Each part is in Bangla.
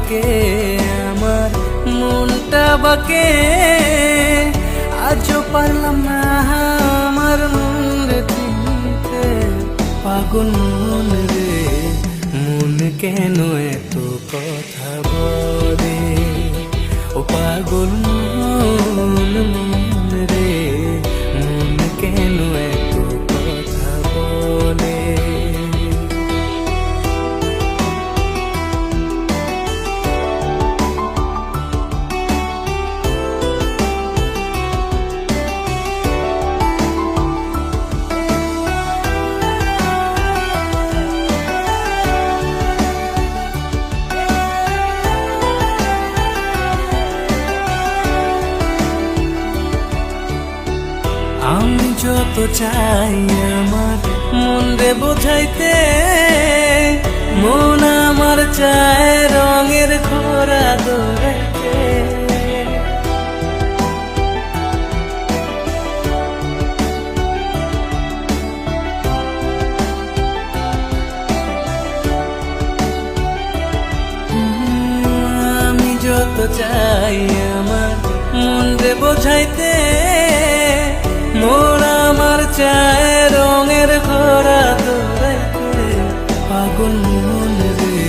থাকে আমার মনটা বাকে, আজও পারলাম না আমার মন চিনতে। পাগল মন রে, মন কেন এত কথা বলে? ও পাগল মন, মন রে, মন কেন এত কথা বলে? আমি যত চাই আমার মন রে বোঝাইতে, মন আমার চায় রঙের ঘোড়া দৌড়াইতে। আমি যত চাই আমার মন রে বোঝাইতে, মন আমার চায় রঙের ঘোড়া দৌড়াইতে। পাগল মন রে,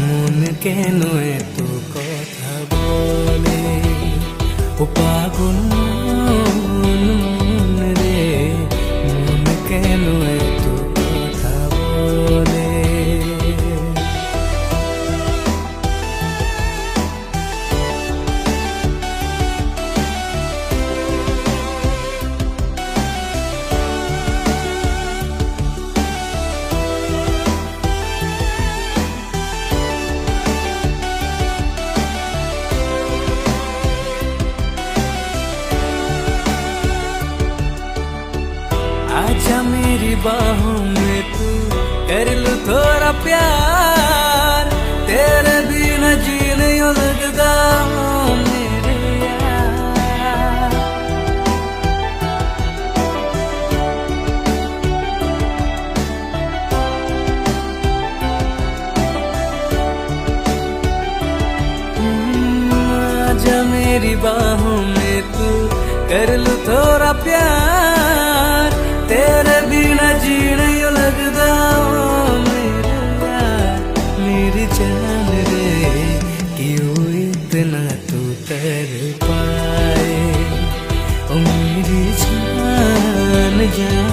মন কেন এত কথা বলে? ও পাগল মন, মন রে, মন কেন এত কথা বলে? आजा मेरी बाहों में तू, कर लूं थोड़ा प्यार, तेरे बिना जी नहीं लगता मेरे यार। आजा मेरी बाहों में तू, कर लूं थोड़ा प्यार, तेरे बिना जी नहीं लगता मेरे यार। मेरी जान रे, क्यों इतना तू तर पाए? ओ मेरी जान, जान